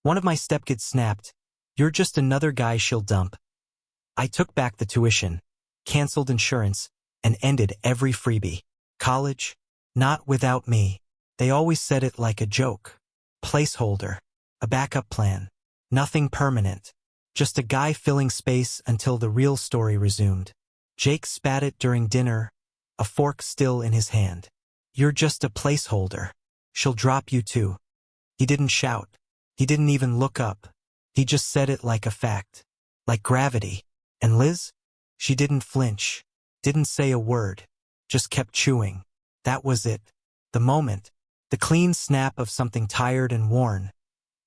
One of my stepkids snapped, "You're just another guy she'll dump." I took back the tuition, canceled insurance, and ended every freebie. College? Not without me. They always said it like a joke. Placeholder. A backup plan. Nothing permanent. Just a guy filling space until the real story resumed. Jake spat it during dinner, a fork still in his hand. "You're just a placeholder. She'll drop you too." He didn't shout. He didn't even look up. He just said it like a fact. Like gravity. And Liz? She didn't flinch. Didn't say a word. Just kept chewing. That was it. The moment. The clean snap of something tired and worn.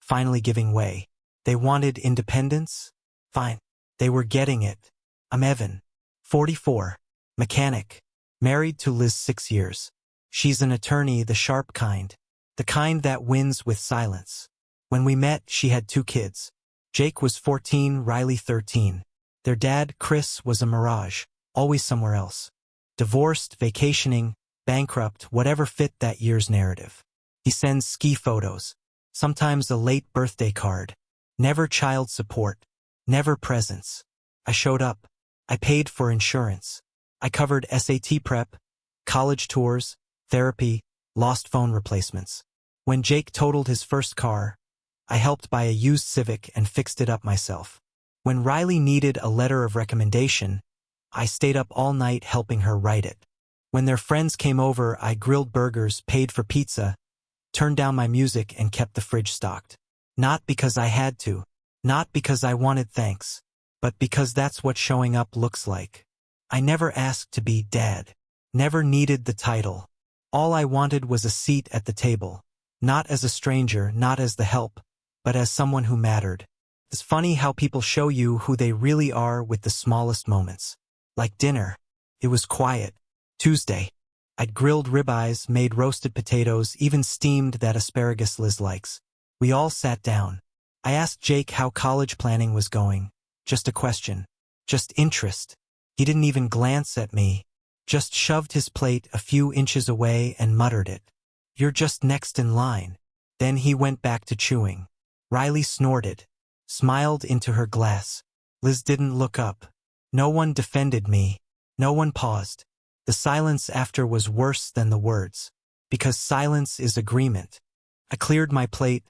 Finally giving way. They wanted independence? Fine. They were getting it. I'm Evan. 44. Mechanic. Married to Liz 6 years. She's an attorney, the sharp kind. The kind that wins with silence. When we met, she had 2 kids. Jake was 14, Riley 13. Their dad, Chris, was a mirage. Always somewhere else. Divorced, vacationing, bankrupt, whatever fit that year's narrative. He sends ski photos. Sometimes a late birthday card. Never child support. Never presents. I showed up. I paid for insurance. I covered SAT prep, college tours, therapy, lost phone replacements. When Jake totaled his first car, I helped buy a used Civic and fixed it up myself. When Riley needed a letter of recommendation, I stayed up all night helping her write it. When their friends came over, I grilled burgers, paid for pizza, turned down my music, and kept the fridge stocked. Not because I had to, not because I wanted thanks, but because that's what showing up looks like. I never asked to be dad. Never needed the title. All I wanted was a seat at the table. Not as a stranger, not as the help, but as someone who mattered. It's funny how people show you who they really are with the smallest moments. Like dinner. It was quiet. Tuesday. I'd grilled ribeyes, made roasted potatoes, even steamed that asparagus Liz likes. We all sat down. I asked Jake how college planning was going. Just a question. Just interest. He didn't even glance at me. Just shoved his plate a few inches away and muttered it. "You're just next in line." Then he went back to chewing. Riley snorted. Smiled into her glass. Liz didn't look up. No one defended me. No one paused. The silence after was worse than the words. Because silence is agreement. I cleared my plate,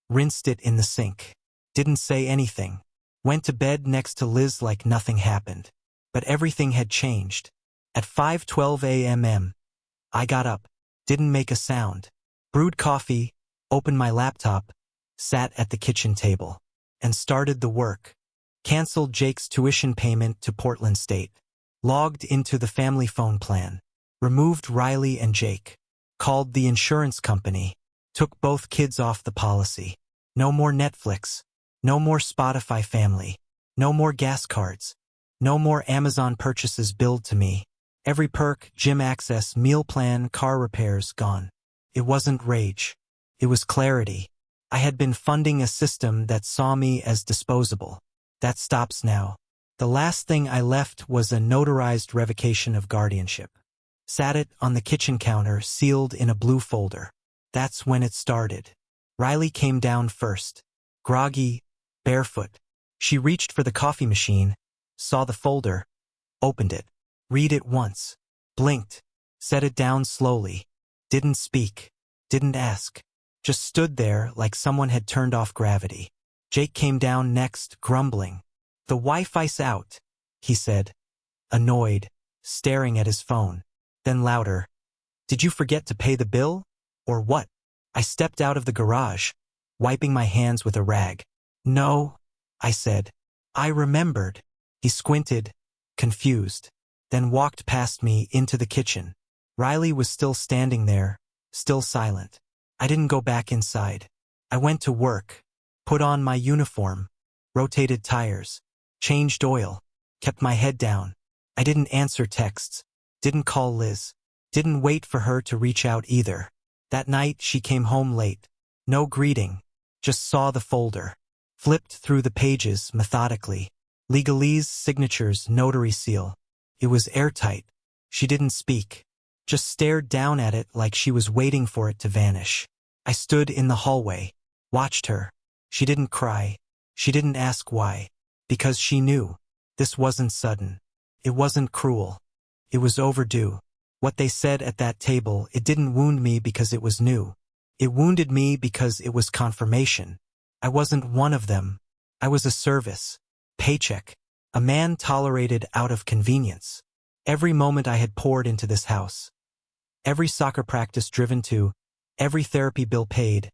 rinsed it in the sink. Didn't say anything. Went to bed next to Liz like nothing happened. But everything had changed. At 5:12 a.m. I got up. Didn't make a sound. Brewed coffee, opened my laptop, sat at the kitchen table. And started the work. Canceled Jake's tuition payment to Portland State. Logged into the family phone plan. Removed Riley and Jake. Called the insurance company. Took both kids off the policy. No more Netflix. No more Spotify family. No more gas cards. No more Amazon purchases billed to me. Every perk, gym access, meal plan, car repairs, gone. It wasn't rage. It was clarity. I had been funding a system that saw me as disposable. That stops now. The last thing I left was a notarized revocation of guardianship. Sat it on the kitchen counter, sealed in a blue folder. That's when it started. Riley came down first. Groggy, barefoot. She reached for the coffee machine, saw the folder, opened it. Read it once. Blinked. Set it down slowly. Didn't speak. Didn't ask. Just stood there like someone had turned off gravity. Jake came down next, grumbling. "The Wi-Fi's out," he said. Annoyed, staring at his phone. Then louder. "Did you forget to pay the bill? Or what?" I stepped out of the garage, wiping my hands with a rag. "No," I said. "I remembered." He squinted, confused, then walked past me into the kitchen. Riley was still standing there, still silent. I didn't go back inside. I went to work, put on my uniform, rotated tires, changed oil, kept my head down. I didn't answer texts, didn't call Liz, didn't wait for her to reach out either. That night she came home late. No greeting, just saw the folder. Flipped through the pages methodically. Legalese, signatures, notary seal. It was airtight. She didn't speak. Just stared down at it like she was waiting for it to vanish. I stood in the hallway, watched her. She didn't cry. She didn't ask why. Because she knew. This wasn't sudden. It wasn't cruel. It was overdue. What they said at that table, it didn't wound me because it was new. It wounded me because it was confirmation. I wasn't one of them. I was a service. Paycheck. A man tolerated out of convenience. Every moment I had poured into this house. Every soccer practice driven to. Every therapy bill paid.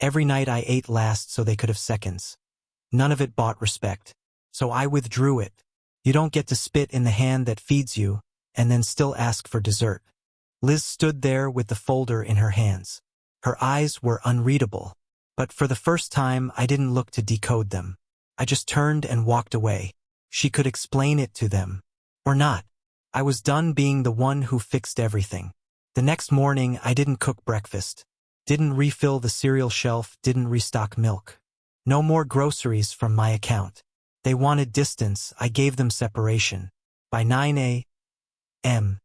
Every night I ate last so they could have seconds. None of it bought respect. So I withdrew it. You don't get to spit in the hand that feeds you, and then still ask for dessert. Liz stood there with the folder in her hands. Her eyes were unreadable. But for the first time, I didn't look to decode them. I just turned and walked away. She could explain it to them. Or not. I was done being the one who fixed everything. The next morning, I didn't cook breakfast. Didn't refill the cereal shelf, didn't restock milk. No more groceries from my account. They wanted distance, I gave them separation. By 9 a.m.,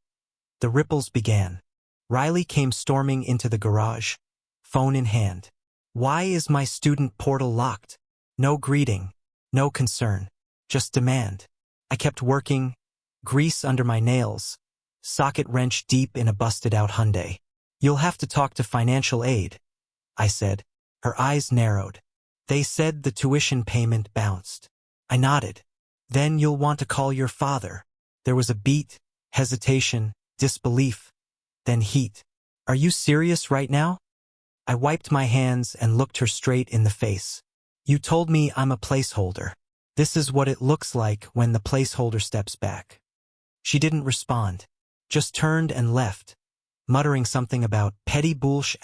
the ripples began. Riley came storming into the garage, phone in hand. Why is my student portal locked? No greeting, no concern, just demand. I kept working, grease under my nails, socket wrench deep in a busted-out Hyundai. You'll have to talk to financial aid, I said. Her eyes narrowed. They said the tuition payment bounced. I nodded. Then you'll want to call your father. There was a beat, hesitation, disbelief, then heat. Are you serious right now? I wiped my hands and looked her straight in the face. You told me I'm a placeholder. This is what it looks like when the placeholder steps back. She didn't respond, just turned and left, muttering something about petty bullsh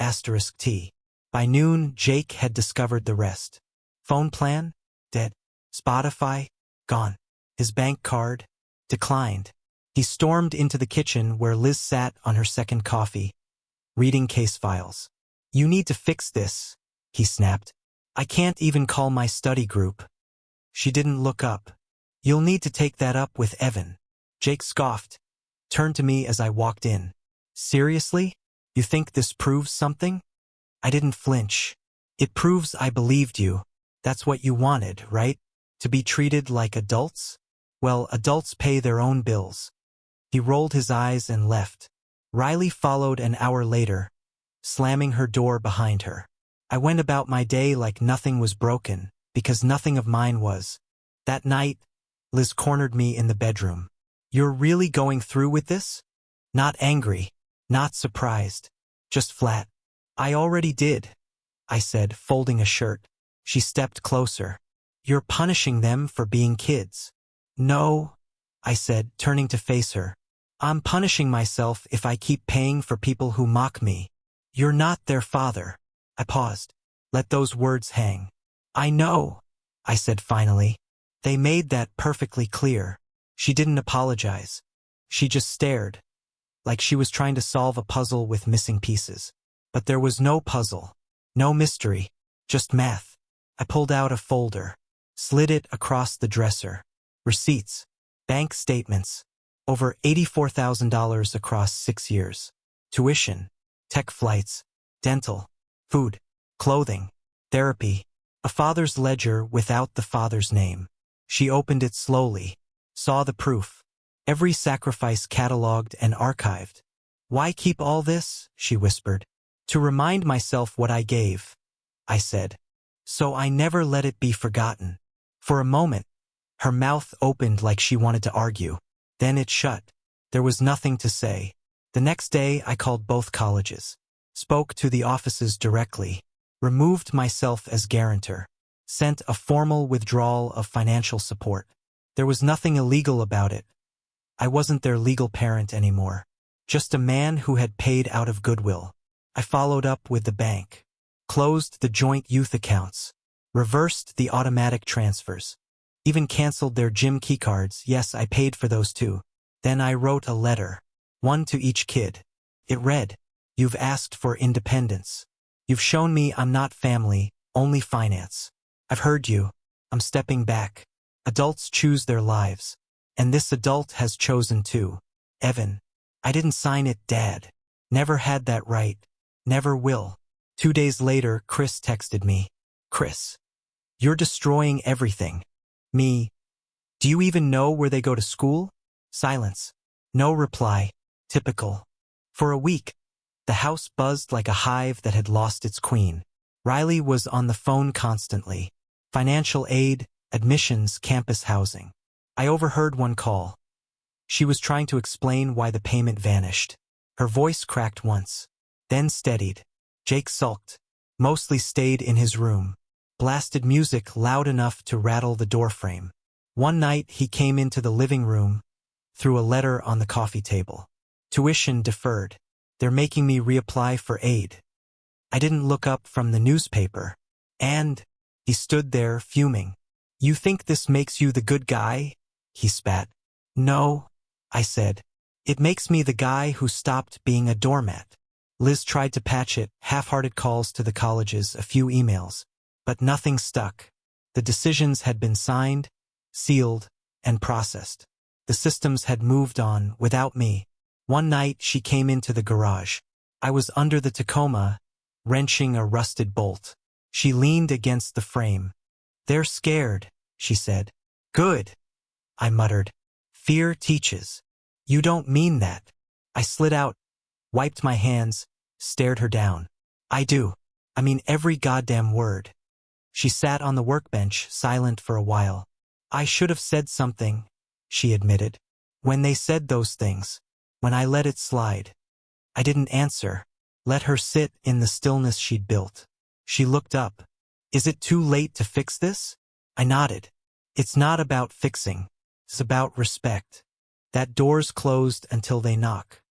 *T. By noon, Jake had discovered the rest. Phone plan? Dead. Spotify? Gone. His bank card? Declined. He stormed into the kitchen where Liz sat on her second coffee, reading case files. You need to fix this, he snapped. I can't even call my study group. She didn't look up. You'll need to take that up with Evan. Jake scoffed, turned to me as I walked in. Seriously? You think this proves something? I didn't flinch. It proves I believed you. That's what you wanted, right? To be treated like adults? Well, adults pay their own bills. He rolled his eyes and left. Riley followed an hour later, slamming her door behind her. I went about my day like nothing was broken, because nothing of mine was. That night, Liz cornered me in the bedroom. You're really going through with this? Not angry, not surprised, just flat. I already did, I said, folding a shirt. She stepped closer. You're punishing them for being kids. No, I said, turning to face her. I'm punishing myself if I keep paying for people who mock me. You're not their father. I paused. Let those words hang. I know, I said finally. They made that perfectly clear. She didn't apologize. She just stared, like she was trying to solve a puzzle with missing pieces. But there was no puzzle, no mystery, just math. I pulled out a folder, slid it across the dresser. Receipts, bank statements, over $84,000 across 6 years. Tuition, tech flights, dental, food, clothing, therapy. A father's ledger without the father's name. She opened it slowly, saw the proof. Every sacrifice cataloged and archived. Why keep all this? She whispered. To remind myself what I gave, I said. So I never let it be forgotten. For a moment, her mouth opened like she wanted to argue. Then it shut. There was nothing to say. The next day, I called both colleges. Spoke to the offices directly. Removed myself as guarantor. Sent a formal withdrawal of financial support. There was nothing illegal about it. I wasn't their legal parent anymore. Just a man who had paid out of goodwill. I followed up with the bank. Closed the joint youth accounts. Reversed the automatic transfers. Even canceled their gym keycards. Yes, I paid for those too. Then I wrote a letter. One to each kid. It read, You've asked for independence. You've shown me I'm not family, only finance. I've heard you. I'm stepping back. Adults choose their lives. And this adult has chosen too. Evan. I didn't sign it, Dad. Never had that right. Never will. 2 days later, Chris texted me. Chris. You're destroying everything. Me. Do you even know where they go to school? Silence. No reply. Typical. For a week, the house buzzed like a hive that had lost its queen. Riley was on the phone constantly. Financial aid, admissions, campus housing. I overheard one call. She was trying to explain why the payment vanished. Her voice cracked once, then steadied. Jake sulked, mostly stayed in his room, blasted music loud enough to rattle the doorframe. One night he came into the living room, threw a letter on the coffee table. Tuition deferred. They're making me reapply for aid. I didn't look up from the newspaper. And he stood there fuming. You think this makes you the good guy? He spat. No, I said. It makes me the guy who stopped being a doormat. Liz tried to patch it, half-hearted calls to the colleges, a few emails. But nothing stuck. The decisions had been signed, sealed, and processed. The systems had moved on without me. One night she came into the garage. I was under the Tacoma, wrenching a rusted bolt. She leaned against the frame. They're scared, she said. Good, I muttered. Fear teaches. You don't mean that. I slid out, wiped my hands, stared her down. I do. I mean every goddamn word. She sat on the workbench, silent for a while. I should have said something, she admitted. When they said those things, when I let it slide. I didn't answer. Let her sit in the stillness she'd built. She looked up. Is it too late to fix this? I nodded. It's not about fixing. It's about respect. That door's closed until they knock.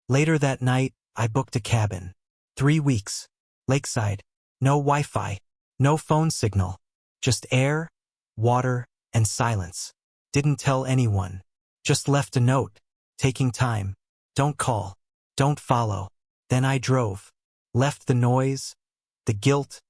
Later that night, I booked a cabin. 3 weeks. Lakeside. No Wi-Fi. No phone signal. Just air, water, and silence. Didn't tell anyone. Just left a note. Taking time. Don't call. Don't follow. Then I drove. Left the noise, the guilt,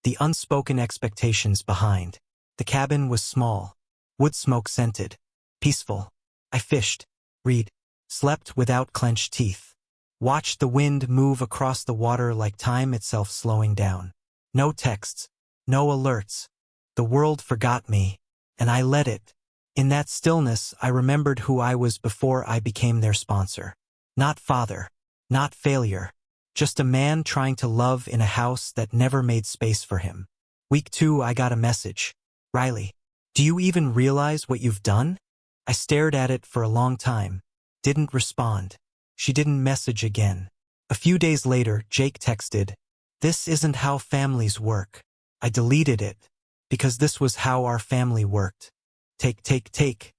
the unspoken expectations behind. The cabin was small. Wood smoke scented. Peaceful. I fished, read, slept without clenched teeth. Watched the wind move across the water like time itself slowing down. No texts, no alerts. The world forgot me, and I let it. In that stillness, I remembered who I was before I became their sponsor. Not father, not failure, just a man trying to love in a house that never made space for him. Week 2, I got a message. Riley, do you even realize what you've done? I stared at it for a long time. Didn't respond. She didn't message again. A few days later, Jake texted, "This isn't how families work." I deleted it, because this was how our family worked. Take.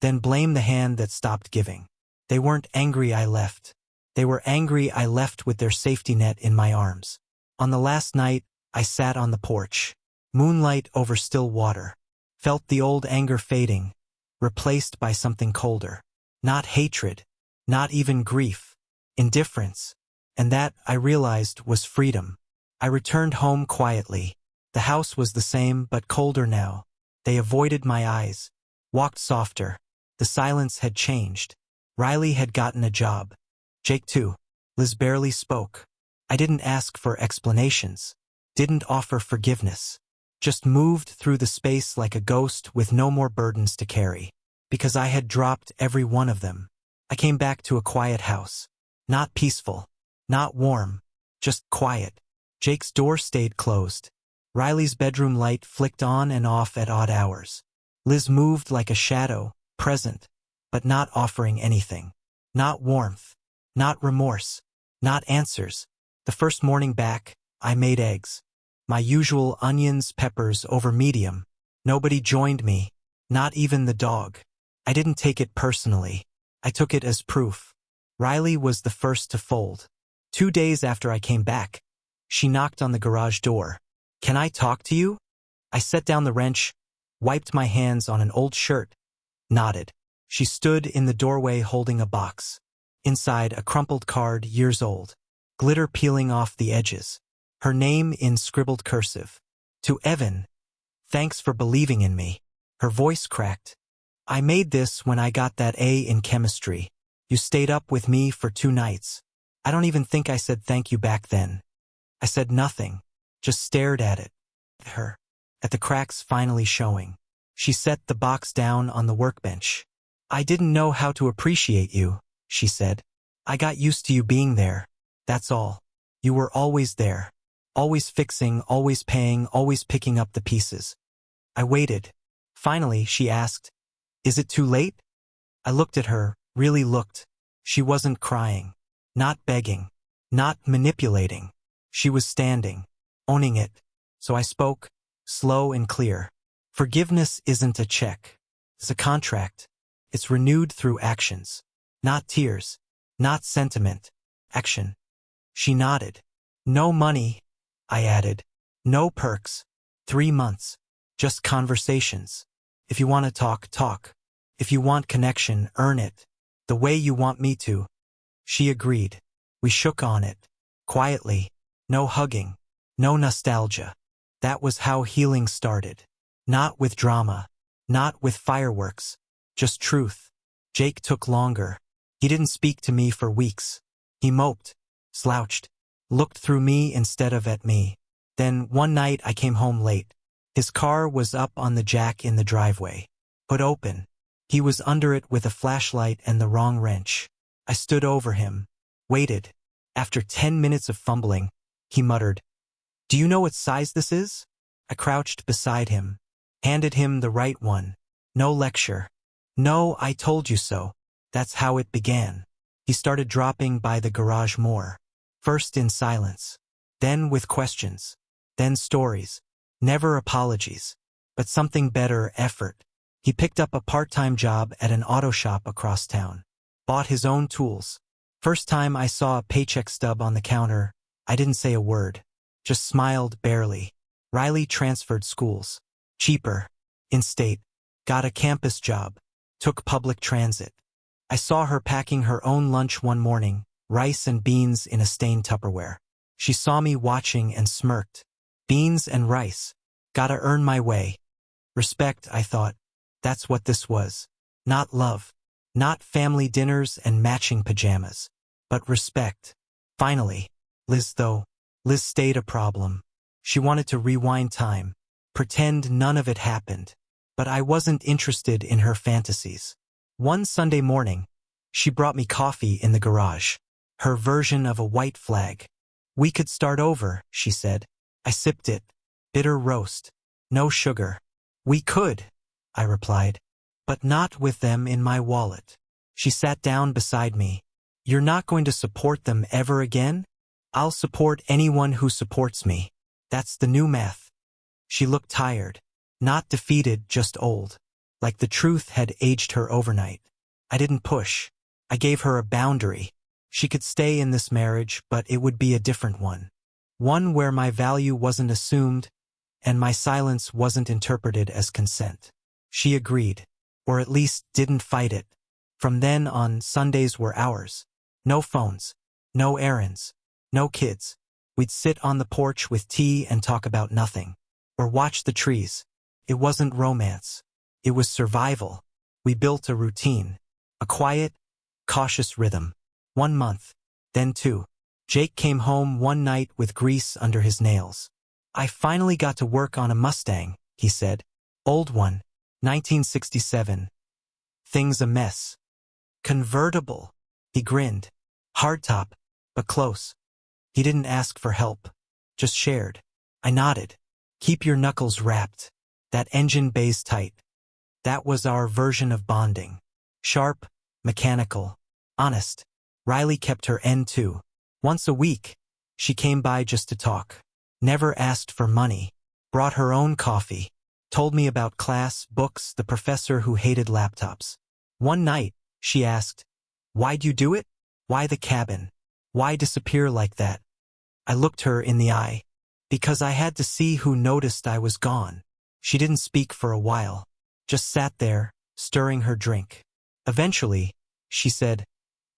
Then blame the hand that stopped giving. They weren't angry I left. They were angry I left with their safety net in my arms. On the last night, I sat on the porch. Moonlight over still water. Felt the old anger fading, replaced by something colder. Not hatred, not even grief. Indifference. And that, I realized, was freedom. I returned home quietly. The house was the same, but colder now. They avoided my eyes. Walked softer. The silence had changed. Riley had gotten a job. Jake too. Liz barely spoke. I didn't ask for explanations. Didn't offer forgiveness. Just moved through the space like a ghost with no more burdens to carry. Because I had dropped every one of them. I came back to a quiet house. Not peaceful. Not warm. Just quiet. Jake's door stayed closed. Riley's bedroom light flicked on and off at odd hours. Liz moved like a shadow, present, but not offering anything. Not warmth. Not remorse. Not answers. The first morning back, I made eggs. My usual onions, peppers over medium. Nobody joined me. Not even the dog. I didn't take it personally. I took it as proof. Riley was the first to fold. 2 days after I came back, she knocked on the garage door. "Can I talk to you?" I set down the wrench, wiped my hands on an old shirt, nodded. She stood in the doorway holding a box. Inside, a crumpled card, years old. Glitter peeling off the edges. Her name in scribbled cursive. To Evan. Thanks for believing in me. Her voice cracked. I made this when I got that A in chemistry. You stayed up with me for 2 nights. I don't even think I said thank you back then. I said nothing. Just stared at it. Her. at the cracks finally showing. She set the box down on the workbench. I didn't know how to appreciate you, she said. I got used to you being there. That's all. You were always there. Always fixing, always paying, always picking up the pieces. I waited. Finally, she asked, "Is it too late?" I looked at her, really looked. She wasn't crying, not begging, not manipulating. She was standing, owning it. So I spoke, slow and clear. Forgiveness isn't a check. It's a contract. It's renewed through actions. Not tears, not sentiment, action. She nodded. No money, I added. No perks. 3 months. Just conversations. If you want to talk, talk. If you want connection, earn it. The way you want me to. She agreed. We shook on it. Quietly. No hugging. No nostalgia. That was how healing started. Not with drama. Not with fireworks. Just truth. Jake took longer. He didn't speak to me for weeks. He moped. Slouched. Looked through me instead of at me. Then, one night I came home late. His car was up on the jack in the driveway. Put open. He was under it with a flashlight and the wrong wrench. I stood over him. Waited. After 10 minutes of fumbling, he muttered, "Do you know what size this is?" I crouched beside him. Handed him the right one. No lecture. No, I told you so. That's how it began. He started dropping by the garage more. First in silence. Then with questions. Then stories. Never apologies. But something better, effort. He picked up a part-time job at an auto shop across town. Bought his own tools. First time I saw a paycheck stub on the counter, I didn't say a word. Just smiled barely. Riley transferred schools. Cheaper. In-state. Got a campus job. Took public transit. I saw her packing her own lunch one morning, rice and beans in a stained Tupperware. She saw me watching and smirked. Beans and rice. Gotta earn my way. Respect, I thought. That's what this was. Not love. Not family dinners and matching pajamas. But respect. Finally. Liz though. Liz stayed a problem. She wanted to rewind time. Pretend none of it happened. But I wasn't interested in her fantasies. One Sunday morning, she brought me coffee in the garage. Her version of a white flag. We could start over, she said. I sipped it. Bitter roast. No sugar. We could, I replied. But not with them in my wallet. She sat down beside me. You're not going to support them ever again? I'll support anyone who supports me. That's the new math. She looked tired. Not defeated, just old. Like the truth had aged her overnight. I didn't push. I gave her a boundary. She could stay in this marriage, but it would be a different one. One where my value wasn't assumed, and my silence wasn't interpreted as consent. She agreed, or at least didn't fight it. From then on, Sundays were ours. No phones, no errands, no kids. We'd sit on the porch with tea and talk about nothing. Or watch the trees. It wasn't romance. It was survival. We built a routine. A quiet, cautious rhythm. 1 month. Then 2. Jake came home one night with grease under his nails. I finally got to work on a Mustang, he said. Old one. 1967. Things a mess. Convertible. He grinned. Hardtop, but close. He didn't ask for help. Just shared. I nodded. Keep your knuckles wrapped. That engine bay's tight. That was our version of bonding. Sharp, mechanical, honest. Riley kept her end too. Once a week, she came by just to talk. Never asked for money. Brought her own coffee. Told me about class, books, the professor who hated laptops. One night, she asked, "Why'd you do it? Why the cabin? Why disappear like that?" I looked her in the eye. Because I had to see who noticed I was gone. She didn't speak for a while. Just sat there, stirring her drink. Eventually, she said,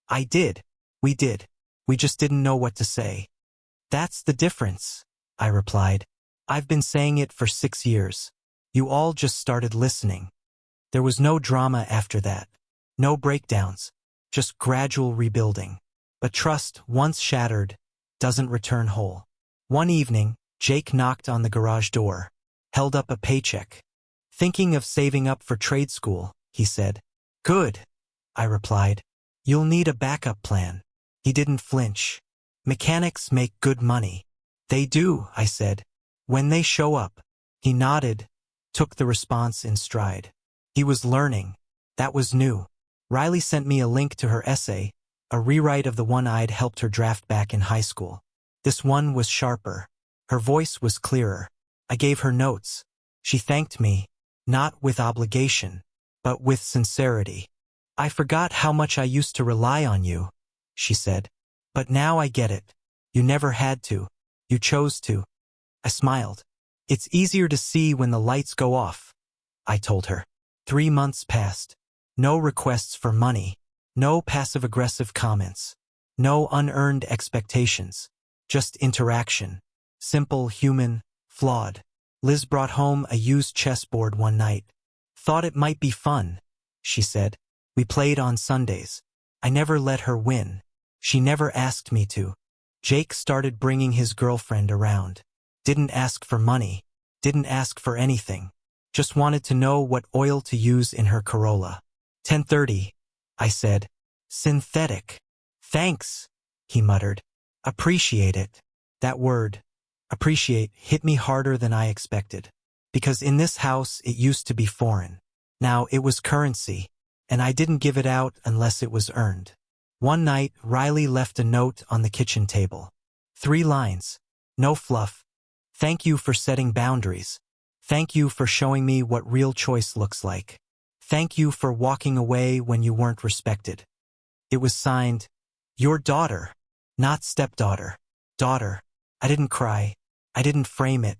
"I did. We did. We just didn't know what to say." "That's the difference," I replied. "I've been saying it for 6 years. You all just started listening." There was no drama after that. No breakdowns. Just gradual rebuilding. But trust, once shattered, doesn't return whole. One evening, Jake knocked on the garage door. held up a paycheck. Thinking of saving up for trade school, he said. Good, I replied. You'll need a backup plan. He didn't flinch. Mechanics make good money. They do, I said. When they show up. He nodded, took the response in stride. He was learning. That was new. Riley sent me a link to her essay, a rewrite of the one I'd helped her draft back in high school. This one was sharper. Her voice was clearer. I gave her notes. She thanked me, not with obligation, but with sincerity. I forgot how much I used to rely on you, she said. But now I get it. You never had to. You chose to. I smiled. It's easier to see when the lights go off, I told her. 3 months passed. No requests for money. No passive-aggressive comments. No unearned expectations. Just interaction. Simple, human, flawed. Liz brought home a used chessboard one night. Thought it might be fun, she said. We played on Sundays. I never let her win. She never asked me to. Jake started bringing his girlfriend around. Didn't ask for money. Didn't ask for anything. Just wanted to know what oil to use in her Corolla. 10:30, I said. Synthetic. Thanks, he muttered. Appreciate it. That word, appreciate, hit me harder than I expected. Because in this house it used to be foreign. Now it was currency, and I didn't give it out unless it was earned. One night, Riley left a note on the kitchen table. 3 lines. No fluff. Thank you for setting boundaries. Thank you for showing me what real choice looks like. Thank you for walking away when you weren't respected. It was signed, Your daughter, not stepdaughter. Daughter. I didn't cry. I didn't frame it.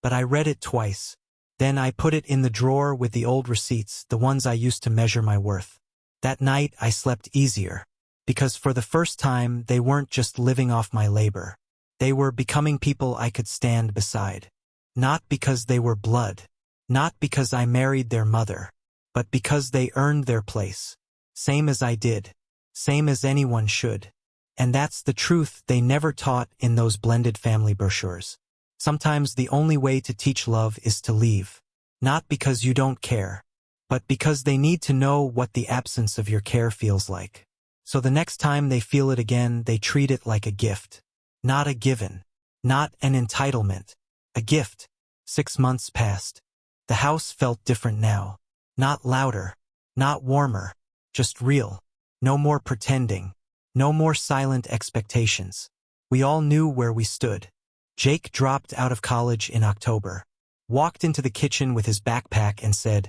But I read it twice. Then I put it in the drawer with the old receipts, the ones I used to measure my worth. That night I slept easier. Because for the first time they weren't just living off my labor. They were becoming people I could stand beside. Not because they were blood. Not because I married their mother. But because they earned their place. Same as I did. Same as anyone should. And that's the truth they never taught in those blended family brochures. Sometimes the only way to teach love is to leave. Not because you don't care. But because they need to know what the absence of your care feels like. So the next time they feel it again, they treat it like a gift. Not a given. Not an entitlement. A gift. 6 months passed. The house felt different now. Not louder. Not warmer. Just real. No more pretending. No more silent expectations. We all knew where we stood. Jake dropped out of college in October. Walked into the kitchen with his backpack and said,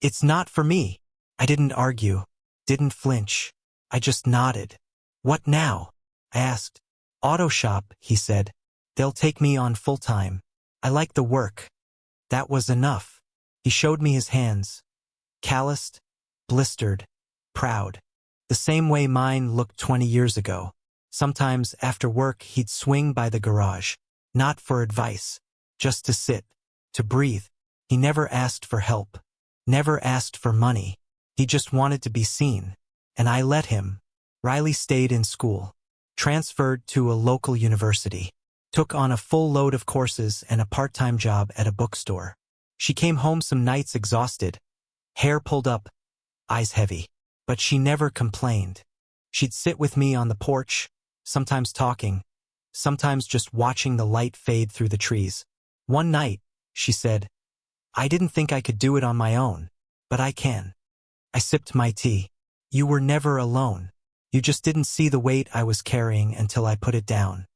It's not for me. I didn't argue. Didn't flinch. I just nodded. What now? I asked. Auto shop, he said. They'll take me on full-time. I like the work. That was enough. He showed me his hands. Calloused, blistered, proud. The same way mine looked 20 years ago. Sometimes after work he'd swing by the garage. Not for advice. Just to sit. To breathe. He never asked for help. Never asked for money. He just wanted to be seen. And I let him. Riley stayed in school. Transferred to a local university. Took on a full load of courses and a part-time job at a bookstore. She came home some nights exhausted. Hair pulled up. Eyes heavy. But she never complained. She'd sit with me on the porch, sometimes talking, sometimes just watching the light fade through the trees. One night, she said, I didn't think I could do it on my own, but I can. I sipped my tea. You were never alone. You just didn't see the weight I was carrying until I put it down.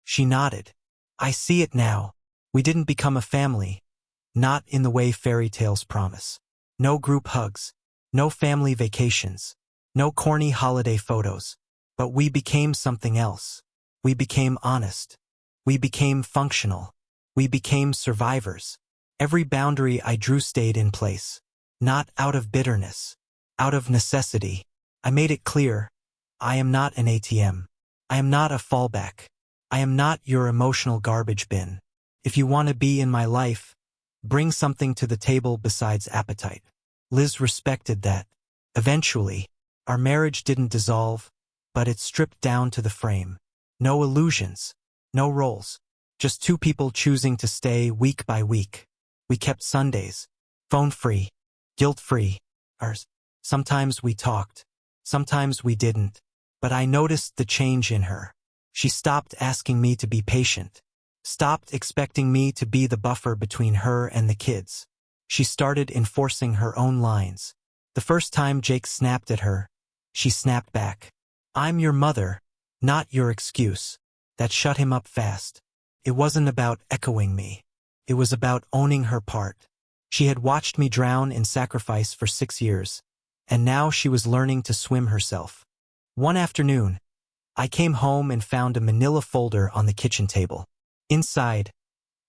She nodded. I see it now. We didn't become a family. Not in the way fairy tales promise. No group hugs. No family vacations. No corny holiday photos. But we became something else. We became honest. We became functional. We became survivors. Every boundary I drew stayed in place. Not out of bitterness. Out of necessity. I made it clear. I am not an ATM. I am not a fallback. I am not your emotional garbage bin. If you want to be in my life, bring something to the table besides appetite. Liz respected that. Eventually, our marriage didn't dissolve, but it stripped down to the frame. No illusions. No roles. Just 2 people choosing to stay week by week. We kept Sundays. Phone-free. Guilt-free. Ours. Sometimes we talked. Sometimes we didn't. But I noticed the change in her. She stopped asking me to be patient. Stopped expecting me to be the buffer between her and the kids. She started enforcing her own lines. The first time Jake snapped at her, she snapped back. I'm your mother, not your excuse. That shut him up fast. It wasn't about echoing me. It was about owning her part. She had watched me drown in sacrifice for 6 years, and now she was learning to swim herself. One afternoon, I came home and found a manila folder on the kitchen table. Inside,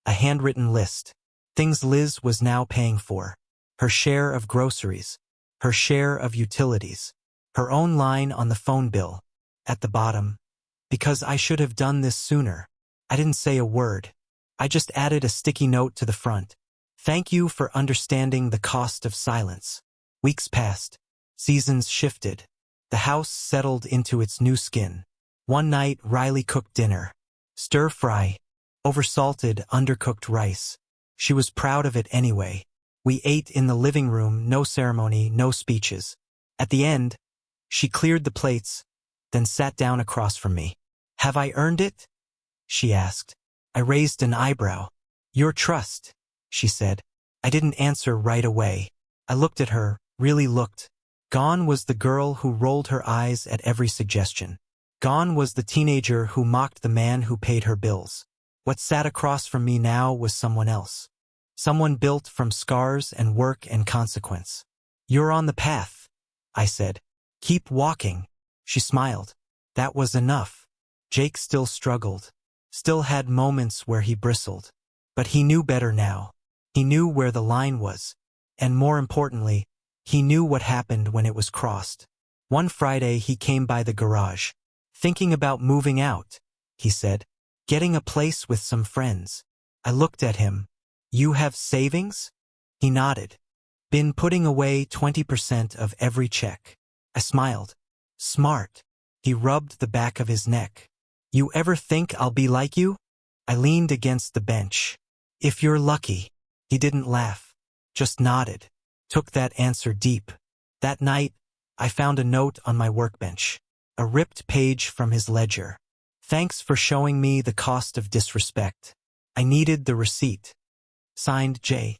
a handwritten list. Things Liz was now paying for. Her share of groceries. Her share of utilities. Her own line on the phone bill. At the bottom, because I should have done this sooner. I didn't say a word. I just added a sticky note to the front. Thank you for understanding the cost of silence. Weeks passed. Seasons shifted. The house settled into its new skin. One night, Riley cooked dinner. Stir-fry. Oversalted, undercooked rice. She was proud of it anyway. We ate in the living room, no ceremony, no speeches. At the end, she cleared the plates, then sat down across from me. Have I earned it? She asked. I raised an eyebrow. Your trust, she said. I didn't answer right away. I looked at her, really looked. Gone was the girl who rolled her eyes at every suggestion. Gone was the teenager who mocked the man who paid her bills. What sat across from me now was someone else. Someone built from scars and work and consequence. You're on the path, I said. Keep walking. She smiled. That was enough. Jake still struggled. Still had moments where he bristled. But he knew better now. He knew where the line was. And more importantly, he knew what happened when it was crossed. One Friday he came by the garage. Thinking about moving out, he said. Getting a place with some friends. I looked at him. You have savings? He nodded. Been putting away 20% of every check. I smiled. Smart. He rubbed the back of his neck. You ever think I'll be like you? I leaned against the bench. If you're lucky. He didn't laugh. Just nodded. Took that answer deep. That night, I found a note on my workbench. A ripped page from his ledger. Thanks for showing me the cost of disrespect. I needed the receipt. Signed J.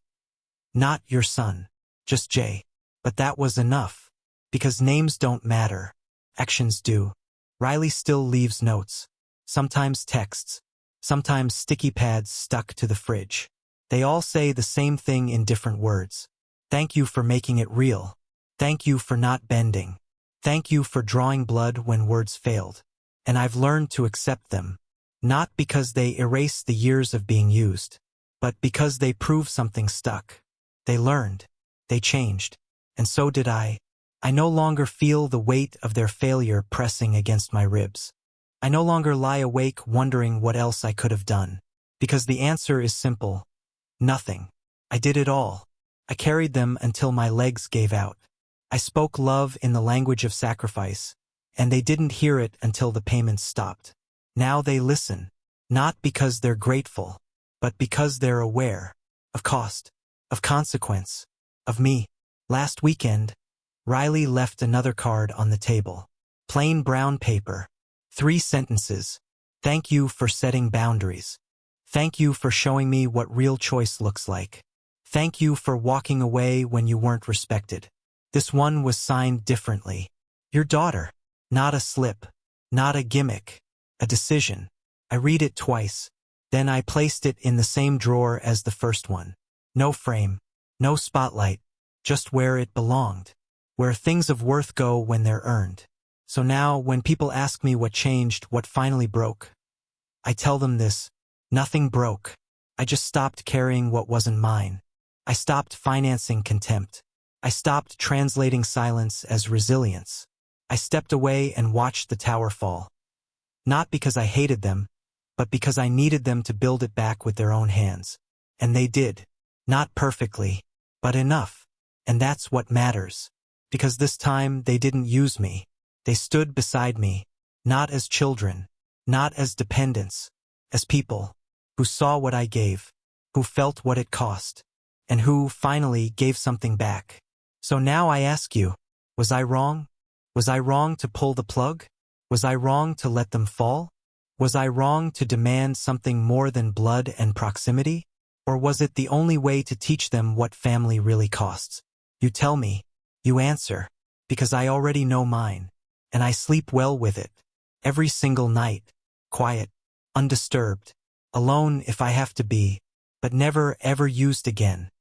Not your son. Just J. But that was enough. Because names don't matter. Actions do. Riley still leaves notes. Sometimes texts. Sometimes sticky pads stuck to the fridge. They all say the same thing in different words. Thank you for making it real. Thank you for not bending. Thank you for drawing blood when words failed. And I've learned to accept them. Not because they erase the years of being used, but because they prove something stuck. They learned. They changed. And so did I. I no longer feel the weight of their failure pressing against my ribs. I no longer lie awake wondering what else I could have done. Because the answer is simple. Nothing. I did it all. I carried them until my legs gave out. I spoke love in the language of sacrifice, and they didn't hear it until the payments stopped. Now they listen, not because they're grateful, but because they're aware of cost, of consequence, of me. Last weekend, Riley left another card on the table. Plain brown paper. 3 sentences. Thank you for setting boundaries. Thank you for showing me what real choice looks like. Thank you for walking away when you weren't respected. This one was signed differently. Your daughter. Not a slip. Not a gimmick. A decision. I read it twice. Then I placed it in the same drawer as the first one. No frame. No spotlight. Just where it belonged. Where things of worth go when they're earned. So now, when people ask me what changed, what finally broke, I tell them this. Nothing broke. I just stopped carrying what wasn't mine. I stopped financing contempt. I stopped translating silence as resilience. I stepped away and watched the tower fall. Not because I hated them, but because I needed them to build it back with their own hands. And they did. Not perfectly, but enough. And that's what matters. Because this time they didn't use me. They stood beside me, not as children, not as dependents, as people who saw what I gave, who felt what it cost, and who, finally, gave something back. So now I ask you, was I wrong? Was I wrong to pull the plug? Was I wrong to let them fall? Was I wrong to demand something more than blood and proximity? Or was it the only way to teach them what family really costs? You tell me, you answer, because I already know mine, and I sleep well with it. Every single night, quiet, undisturbed, alone if I have to be, but never ever used again.